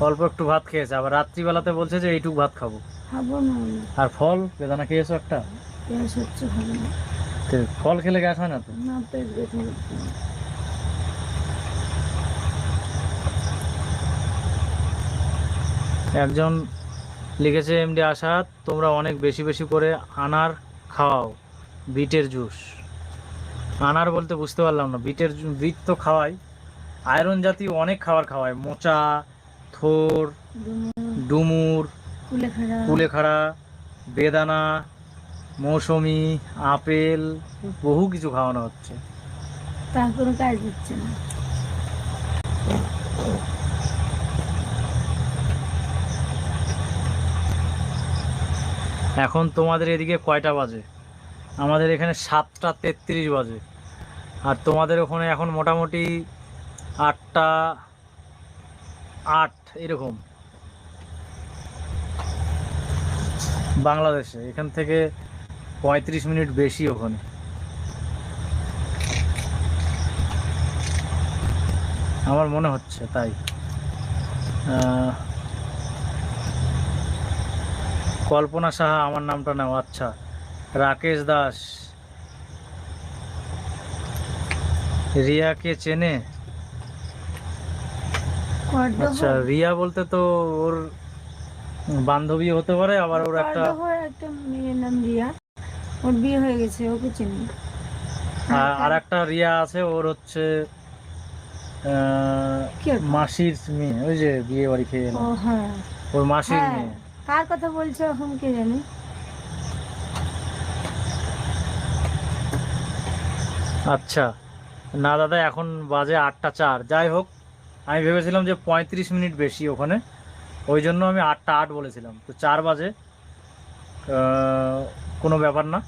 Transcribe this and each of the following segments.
অল্প একটু ভাত খেয়েছে, আবার রাত্রিবেলাতে বলছে যে এইটুকু ভাত খাবো। আর ফল বেদানা খেয়েছো একটা? ফল খেলে গ্যাস হয় না তো? একজন লিখেছে এমডি আসাদ, তোমরা অনেক বেশি বেশি করে আনার খাওয়াও, বিটের জুস। আনার বলতে বুঝতে পারলাম না। বিট তো খাওয়াই, আয়রন জাতীয় অনেক খাবার খাওয়ায়, মোচা, থোর, ডুমুর, কুলেখাড়া, বেদানা, মৌসুমি, আপেল, বহু কিছু খাওয়ানো হচ্ছে, তারপরে কাজ দিচ্ছে না। এখন তোমাদের এদিকে কয়টা বাজে? আমাদের এখানে 7টা 33 বাজে, আর তোমাদের ওখানে এখন মোটামুটি 8টা 8 এরকম। বাংলাদেশে এখান থেকে 35 মিনিট বেশি ওখানে। আমার মনে হচ্ছে তাই। কল্পনা সাহা আমার নামটা নাও। আচ্ছা, রাকেশ দাস, রিয়াকে চেনে? আচ্ছা, রিয়া বলতে তো ওর বান্ধবী হতে পারে, আবার ওর একটা মেয়ের নাম রিয়া, ওর বিয়ে হয়ে গেছে, ওকে চিনি। আর একটা রিয়া আছে, ওর হচ্ছে মাসির মেয়ে, ওই যে বিয়ে বাড়ি খেয়ে এলো, ওর মাসির মেয়ে। কার কথা বলছো এখন কে জানি। আচ্ছা, না দাদা, এখন বাজে 8টা 4। যাই হোক, আমি ভেবেছিলাম যে 35 মিনিট বেশি ওখানে, ওই জন্য আমি 8টা 8 বলেছিলাম। তো 4 বাজে, কোনো ব্যাপার না,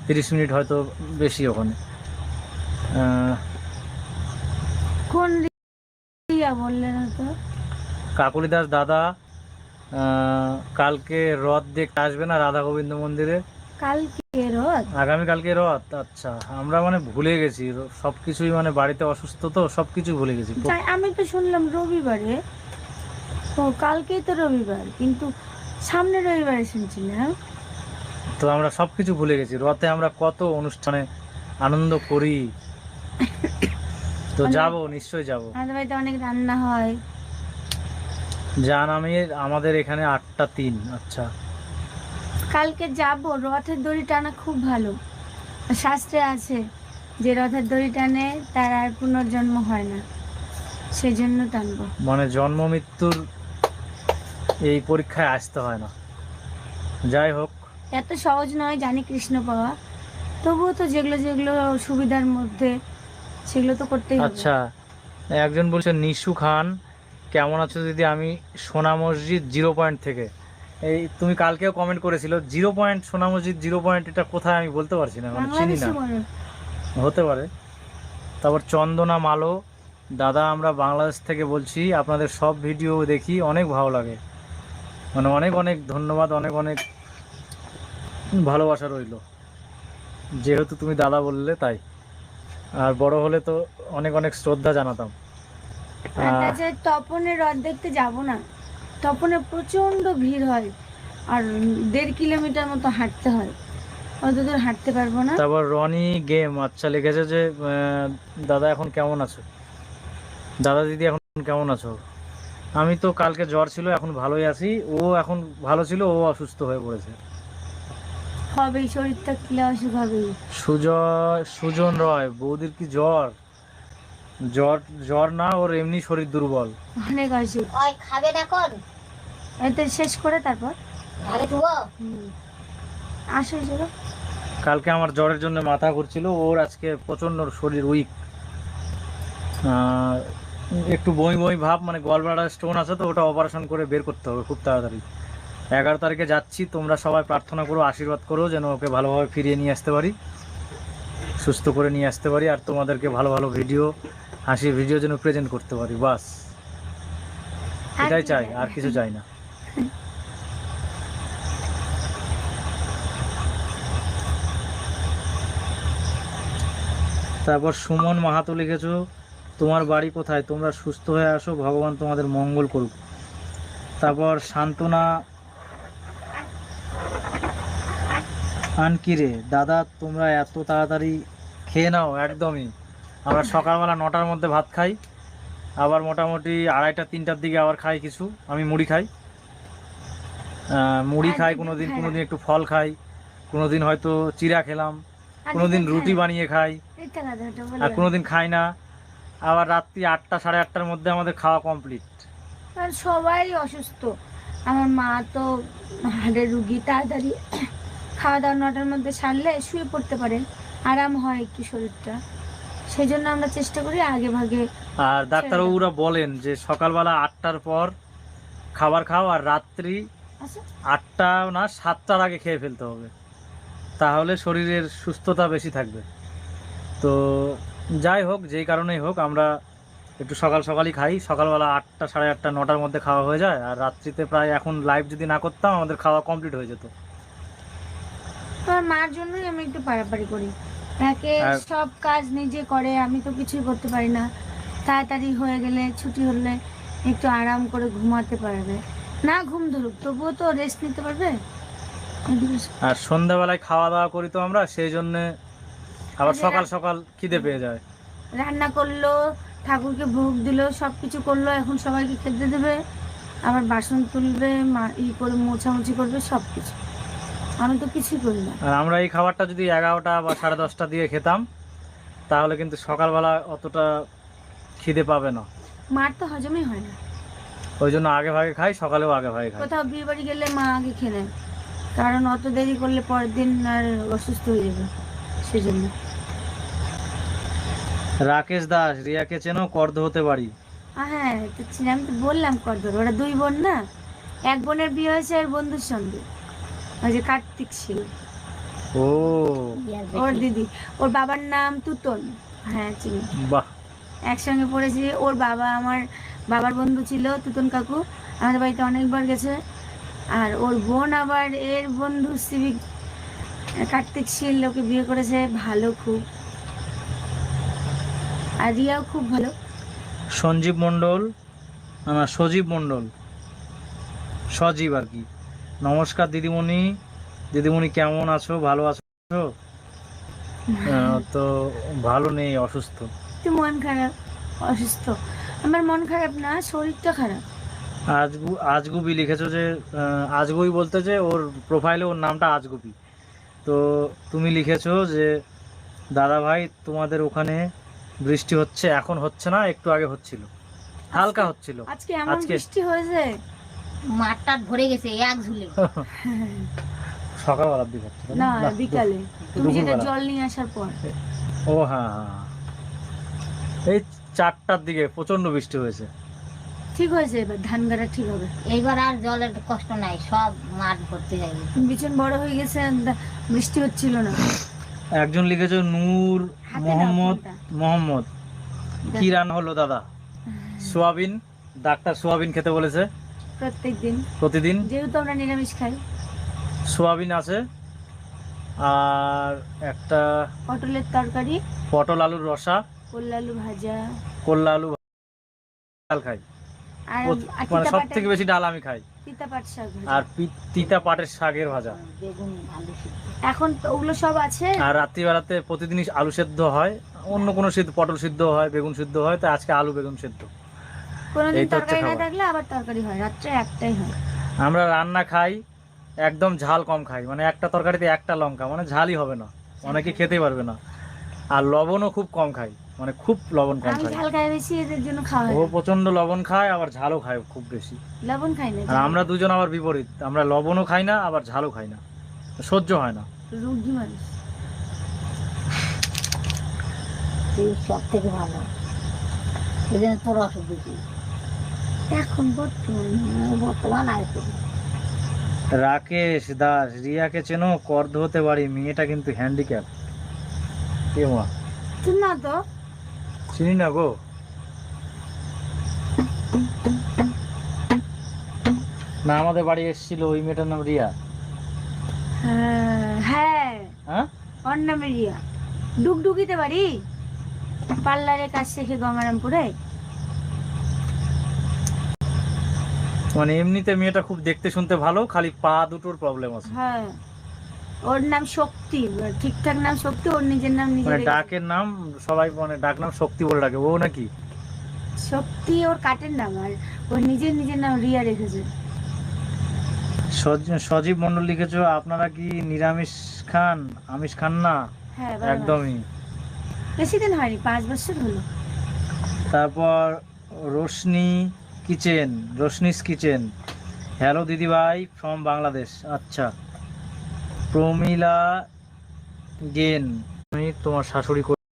30 মিনিট হয়তো বেশি ওখানে। কোন রিয়া বললে না তো? কাকুলি দাস দাদা, কালকে রথ দেখতে আসবে না রাধা গোবিন্দ মন্দিরে? কালকে রথ? আগামীকালকে রথ? আচ্ছা, আমরা মানে ভুলে গেছি সবকিছুই, মানে বাড়িতে অসুস্থ তো সবকিছু ভুলে গেছি। আমি তো শুনলাম রবিবারে। ও, কালকেই তো রবিবার, কিন্তু সামনে রবিবারে শুনছিলাম। তো আমরা সবকিছু ভুলে গেছি, রথে আমরা কত অনুষ্ঠানে আনন্দ করি। তো যাব, নিশ্চয়ই যাব। আমাদের বাড়িতে অনেক রান্না হয়। জান, আমাদের এখানে 8টা 3। আচ্ছা, কালকে যাব। রথের দড়ি টানা খুব ভালো, শাস্ত্রে আছে যে রথের দড়ি টানে তার আর পুনর্জন্ম হয় না, সেজন্য টানবো। মানে জন্ম মৃত্যুর এই পরীক্ষায় আসতে হয় না। যাই হোক, এত সহজ নয় জানি কৃষ্ণ পাওয়া, তবুও তো যেগুলো যেগুলো সুবিধার মধ্যে সেগুলো তো করতেই হবে। আচ্ছা, একজন বলছে নিশু খান, কেমন আছো দিদি? আমি সোনা মসজিদ 0 পয়েন্ট থেকে। এই তুমি কালকেও কমেন্ট করেছিল 0 পয়েন্ট, সোনা মসজিদ 0 পয়েন্ট, এটা কোথায় আমি বলতে পারছি না, মানে চিনি না, হতে পারে। তারপর চন্দনা মালো, দাদা আমরা বাংলাদেশ থেকে বলছি, আপনাদের সব ভিডিও দেখি, অনেক ভালো লাগে, মানে অনেক অনেক ধন্যবাদ, অনেক অনেক ভালোবাসা রইল, যেহেতু তুমি দাদা বললে তাই। আর বড় হলে তো অনেক অনেক শ্রদ্ধা জানাতাম। তপনের রথ দেখতে যাব না, তপনে প্রচন্ড ভিড় হয়, আর 1.5 কিলোমিটার মতো হাঁটতে হয়, অত দূর হাঁটতে পারবো না। তারপর রনি গেম আচ্ছা লিখেছে যে দাদা এখন কেমন আছো? দাদা দিদি এখন কেমন আছো? আমি তো কালকে জ্বর ছিল, এখন ভালোই আছি। ও এখন ভালো ছিল, ও অসুস্থ হয়ে পড়েছে। হবেই, শরীরটা কিলা অসুখ হবেই। সুজন রয়, বৌদির কি জ্বর? জ্বর জ্বর না, ওর এমনি শরীর দুর্বল, অনেক অসুখ। খাবে না কোন এতে শেষ করে তারপর আসো। কালকে আমার জ্বরের জন্য মাথা ঘুরছিল, ওর আজকে প্রচন্ড শরীর উইক, একটু বই বই ভাব, মানে গলব্লাডার স্টোন আছে, তো ওটা অপারেশন করে বের করতে হবে খুব তাড়াতাড়ি। 11 তারিখে যাচ্ছি, তোমরা সবাই প্রার্থনা করো, আশীর্বাদ করো যেন ওকে ভালোভাবে ফিরিয়ে নিয়ে আসতে পারি, সুস্থ করে নিয়ে আসতে পারি, আর তোমাদেরকে ভালো ভালো ভিডিও, হাসির ভিডিও যেন প্রেজেন্ট করতে পারি, বাস এটাই চাই, আর কিছু চাই না। তারপর সুমন মাহাতো লিখেছো, তোমার বাড়ি কোথায়? তোমরা সুস্থ হয়ে আসো, ভগবান তোমাদের মঙ্গল করুক। তারপর সান্ত্বনা আনকি রে দাদা, তোমরা এত তাড়াতাড়ি খেয়ে নাও? একদমই। আমরা সকালবেলা 9টার মধ্যে ভাত খাই, আবার মোটামুটি 2:30-3টার দিকে আবার খাই কিছু। আমি মুড়ি খাই, মুড়ি আর খাই দুধ কোনোদিন, খায় না। কোনোদিন একটু ফল খাই, কোনোদিন হয়তো চিড়া খেলাম, আর কোনোদিন দুধ রুটি খায় না। বানিয়ে খাই, মিথ্যা কথা ওটা আর বলবে না। কোনোদিন খাই না। আবার রাত্রি 8টা 8:30টার মধ্যে আমাদের খাওয়া কমপ্লিট। কারণ সবাই অসুস্থ। আমার মা তো হাড়ের রুগী, তাড়াতাড়ি খাওয়া দাওয়া 9টার মধ্যে সারলে শুয়ে পড়তে পারে, আরাম হয় একটু শরীরটা। সেই জন্য আমরা চেষ্টা করি আগে ভাগে। আর ডাক্তারবাবুরা বলেন যে সকালবেলা 8টার পর খাবার খাও, আর রাত্রি আচ্ছা 8টা না 7টার আগে খেয়ে ফেলতে হবে, তাহলে শরীরের সুস্থতা বেশি থাকবে। তো যাই হোক, যেই কারণেই হোক, আমরা একটু সকাল সকালই খাই। সকালবেলা 8টা 8:30 9টার মধ্যে খাওয়া হয়ে যায়, আর রাত্রিতে প্রায়, এখন লাইভ যদি না করতাম আমাদের খাওয়া কমপ্লিট হয়ে যেত। আমার মার জন্যই আমি একটু পারাপারি করি, একে আর- সব কাজ নিজে করে, আমি তো কিছুই করতে পারি না। তাড়াতাড়ি হয়ে গেলে, ছুটি হলে একটু আরাম করে ঘুমাতে পারবে, না ঘুম ধরুক তবুও তো রেস্ট নিতে পারবে। আর সন্ধ্যাবেলায় খাওয়া দাওয়া করি তো আমরা, সেই জন্যে আবার সকাল সকাল খিদে পেয়ে যায়। রান্না করলো, ঠাকুরকে ভোগ দিলো, সব কিছু করলো, এখন সবাইকে খেতে দেবে, আবার বাসন তুলবে, করে মোছামুছি করবে, সব কিছু। আমি তো কিছুই করি না। আর আমরা এই খাবারটা যদি 11টা বা 10:30 দিয়ে খেতাম, তাহলে কিন্তু সকালবেলা অতটা খিদে পাবে না। মার তো হজমই হয় না। ওই জন্য আগে ভাগে খাই, সকালেও আগে ভাগে খাই। কোথাও বিয়ে বাড়ি গেলে মা আগে খেয়ে নেয়, কারণ অত দেরি করলে পরের দিন আর অসুস্থ হয়ে যাবে, সেজন্য। রাকেশ দাস, রিয়াকে চেনো? কর্দ হতে পারি। হ্যাঁ তো আমি তো বললাম কদর, ওরা দুই বোন না, এক বোনের বিয়ে হয়েছে আর বন্ধুর সঙ্গে, ওই যে কার্তিক ছিল ও ওর দিদি, ওর বাবার নাম তুতন। হ্যাঁ চিনি, বাহ, একসঙ্গে পড়েছি। ওর বাবা আমার বাবার বন্ধু ছিল তুতন কাকু, আমাদের বাড়িতে অনেকবার গেছে। আর ওর বোন আবার এর বন্ধু সিভিক কার্তিক শীল, ওকে বিয়ে করেছে, ভালো খুব। আর রিয়াও খুব ভালো। সঞ্জীব মণ্ডল, না সজীব মণ্ডল, সজীব আর কি। নমস্কার দিদিমণি, দিদিমণি কেমন আছো? ভালো আছো? তো ভালো নেই, অসুস্থ। একটু মন খারাপ, অসুস্থ। আমার মন খারাপ না, শরীরটা খারাপ। আজগুবি লিখেছো যে, আজগুবি বলতে যে ওর প্রোফাইলে ওর নামটা আজগুবি। তো তুমি লিখেছো যে দাদা ভাই তোমাদের ওখানে বৃষ্টি হচ্ছে? এখন হচ্ছে না, একটু আগে হচ্ছিল, হালকা হচ্ছিল। আজকে এমন আজকে বৃষ্টি হয়েছে, মাঠটা ভরে গেছে এক ঝুলে। সকালবেলার দিকে হচ্ছে না না? বিকালে তুমি যেটা দুপুরবেলা। জল নিয়ে আসার পর। ও হ্যাঁ হ্যাঁ, এই 4টার দিকে প্রচন্ড বৃষ্টি হয়েছে। ঠিক হয়েছে, এবার ধান গাড়া ঠিক হবে। এইবার আর জলের কষ্ট নাই, সব মাঠ ভর্তি হয়ে গেছে। বিছন বড় হয়ে গেছে, বৃষ্টি হচ্ছিল না। একজন লিখেছো নূর হাতে নাও মোহাম্মদ, ফোনটা। মোহাম্মদ কি রান্না হলো দাদা? সোয়াবিন, ডাক্তার সোয়াবিন খেতে বলেছে প্রত্যেকদিন, প্রতিদিন। যেহেতু আমরা নিরামিষ খাই। সোয়াবিন আছে, আর একটা পটলের তরকারি, পটল আলুর রসা, কল্লা আলু ভাজা, করলা আলু, ডাল খাই। আর মানে তিতা সব পাটের থেকে বেশি ডাল আমি খাই, তিতা পাট শাক ভাজা। আর তিতা পাটের শাকের ভাজা। বেগুন আলু সিদ্ধ। এখন তো ওগুলো সব আছে। আর রাত্রিবেলাতে প্রতিদিনই আলু সেদ্ধ হয়, অন্য কোনো সিদ্ধ, পটল সিদ্ধ হয়, বেগুন সিদ্ধ হয়, তো আজকে আলু বেগুন সেদ্ধ। কোনোদিন এই তো হচ্ছে তরকারি না খাবার। থাকলে আবার তরকারি হয়, রাত্রে একটাই হয়। আমরা রান্না খাই একদম ঝাল কম খাই, মানে একটা তরকারিতে একটা লঙ্কা, মানে ঝালই হবে না, অনেকে খেতেই পারবে না। আর লবণও খুব কম খাই, মানে খুব লবণ কম আমি খাই। ঝাল খাই বেশি, এদের জন্য খাওয়া ও হয় না। প্রচন্ড লবণ খায়, আবার ঝালও খায় খুব বেশি। লবণ খাই না, আর আমরা দুজন আবার বিপরীত, আমরা লবণও খাই না, আবার ঝালও খাই না, সহ্য হয় না। রুগী মানুষ। তুই সব থেকে ভালো, এই জন্য তোর অসুখ বেশি। এখন বর্তমান বর্তমান আর তো রাকেশ দাস, রিয়াকে চেনো? কর্দ হতে পারি, মেয়েটা কিন্তু হ্যান্ডিক্যাপ। কে মা? তুই না তো, চিনি না গো। না, আমাদের বাড়ি এসেছিল ওই মেয়েটার নাম রিয়া। হ্যাঁ হ্যাঁ, ওর নামে রিয়া। ডুগডুগিতে বাড়ি। পার্লারে কাজ শেখে গঙ্গারামপুরে। মানে এমনিতে মেয়েটা খুব দেখতে শুনতে ভালো, খালি পা দুটোর প্রবলেম আছে। হ্যাঁ, ওর নাম শক্তি, ঠিকঠাক নাম শক্তি, ওর নিজের নাম নিজে মানে রেখেছে। ডাকের নাম সবাই মানে ডাক নাম শক্তি বলে ডাকে, ও নাকি? শক্তি ওর কাটের নাম, আর ওর নিজের নাম রিয়া রেখেছে। সজীব মন্ডল লিখেছো, আপনারা কি নিরামিষ খান, আমিষ খান না? হ্যাঁ, বাবা। একদমই। বেশি দিন হয়নি, 5 বছর হলো। তারপর রোশনিস কিচেন, হ্যালো দিদি ভাই ফ্রম বাংলাদেশ। আচ্ছা। প্রমিলা গেন, আমি তোমার শাশুড়ি